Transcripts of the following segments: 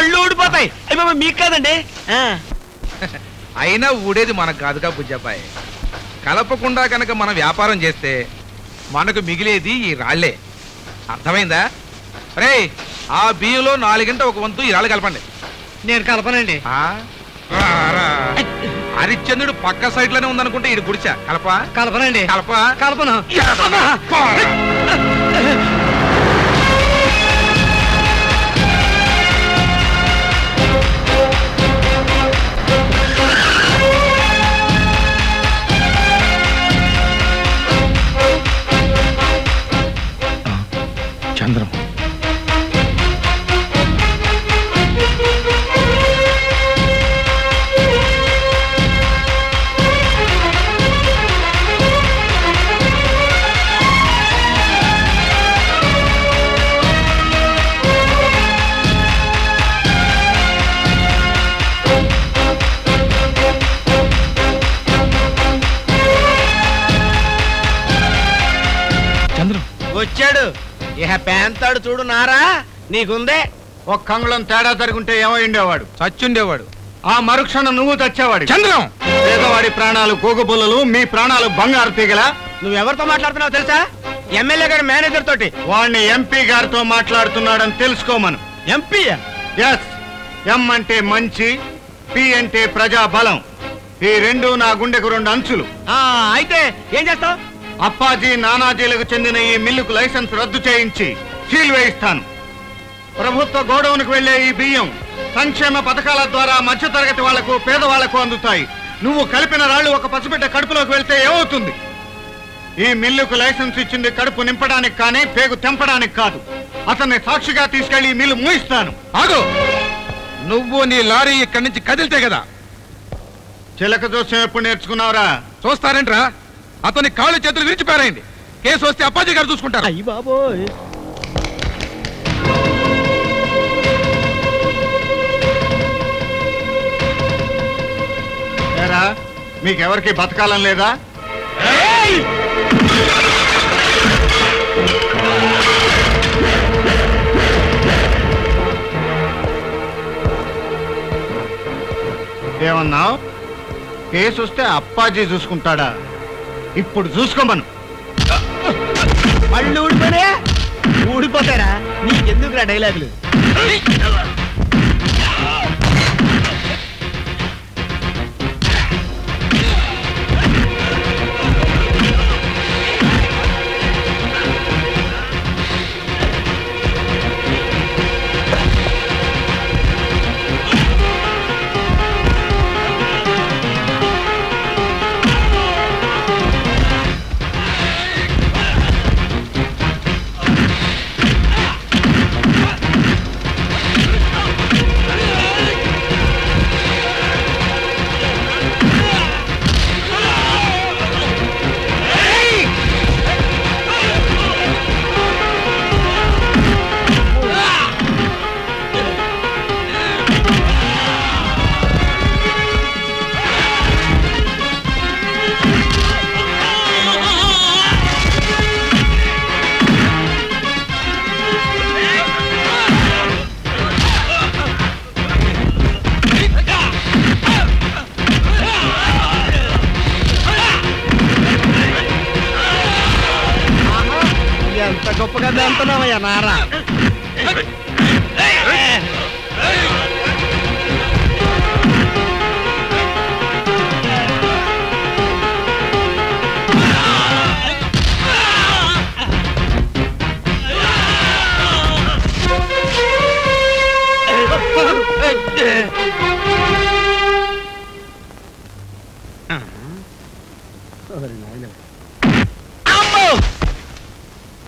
పళ్ళు ఊడిపోతాయి. మీకు కాదండి. అయినా ఊడేది మనకు కాదుగా బుజ్జబ్బాయి. కలపకుండా కనుక మనం వ్యాపారం చేస్తే మనకు మిగిలేది ఈ రాళ్లే. అర్థమైందా? రే, ఆ బియ్యంలో 4 ఒక వంతు ఈ రాళ్ళు కలపండి. నేను కలపనండి. హరిశ్చంద్రుడు పక్క సైడ్ లోనే ఉందనుకుంటే ఇది గుడిచా. కలపా? కలపనండి. కలపా? కలపను. చంద్రం, వచ్చాడు. ఇహ పేంతాడు చూడు. నారా నీకుందే. ఒక్క అంగుళం తేడా జరుగుంటే ఏమో ఉండేవాడు, చచ్చుండేవాడు. ఆ మరుక్షణం నువ్వు తెచ్చేవాడు. చంద్రం, పేదవాడి ప్రాణాలు గోగుబుల్లలు, మీ ప్రాణాలు బంగారు తీగలా. నువ్వెవరితో మాట్లాడుతున్నావు తెలుసా? ఎమ్మెల్యే గారి మేనేజర్ తోటి. వాడిని ఎంపీ గారితో మాట్లాడుతున్నాడని తెలుసుకోమను. ఎంపీ? ఎస్. ఎం అంటే మంచి, పి అంటే ప్రజా బలం. ఈ రెండు నా గుండెకు 2 అంచులు. అయితే ఏం చేస్తావు? అప్పాజీ నానాజీలకు చెందిన ఈ మిల్లుకు లైసెన్స్ రద్దు చేయించి సీల్ వేయిస్తాను. ప్రభుత్వ గోడౌన్కు వెళ్లే ఈ బియ్యం సంక్షేమ పథకాల ద్వారా మధ్యతరగతి వాళ్లకు, పేదవాళ్లకు అందుతాయి. నువ్వు కలిపిన రాళ్లు ఒక పసిబిడ్డ కడుపులోకి వెళ్తే ఏమవుతుంది? ఈ మిల్లుకు లైసెన్స్ ఇచ్చింది కడుపు నింపడానికి కానీ పేగు తెంపడానికి కాదు. అతన్ని సాక్షిగా తీసుకెళ్లి ఈ మిల్లు మూయిస్తాను. ఆగు. నువ్వు నీ లారీ ఇక్కడి నుంచి కదిలితే కదా. చిలక జోస్యం ఎప్పుడు నేర్చుకున్నావురా? చూస్తారేంట్రా? అతని కాళ్ళు చేతులు విరిచిపారేయండి. కేసు వస్తే అప్పాజీ గారు చూసుకుంటారు. అయ్యి బాబోయ్. మీకెవరికి బతకాలని లేదా? ఏమన్నావు? కేసు వస్తే అప్పాజీ చూసుకుంటాడా? ఇప్పుడు చూసుకోమను. పళ్ళు ఊడిపోయా? ఊడిపోతారా? నీకెందుకురా డైలాగులు? ఎంత గొప్పగా దంతున్నావయ్యా నారా.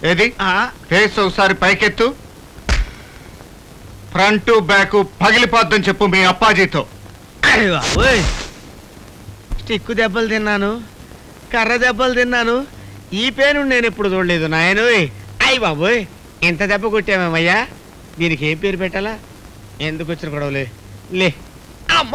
ఏది? ఫేస్ ఒకసారి పైకెత్తు. ఫ్రంట్ బ్యాక్ పగిలిపోద్దని చెప్పు మీ అప్పాజీతో. స్టిక్కు దెబ్బలు తిన్నాను, కర్ర దెబ్బలు తిన్నాను. ఈ పేను నేను ఎప్పుడు చూడలేదు నాయను. అయ్యి బాబోయ్, ఇంత దెబ్బ కొట్టామేమయ్యా. దీనికి ఏం పేరు పెట్టాలా? ఎందుకు వచ్చిన గొడవలే లే. అమ్మో.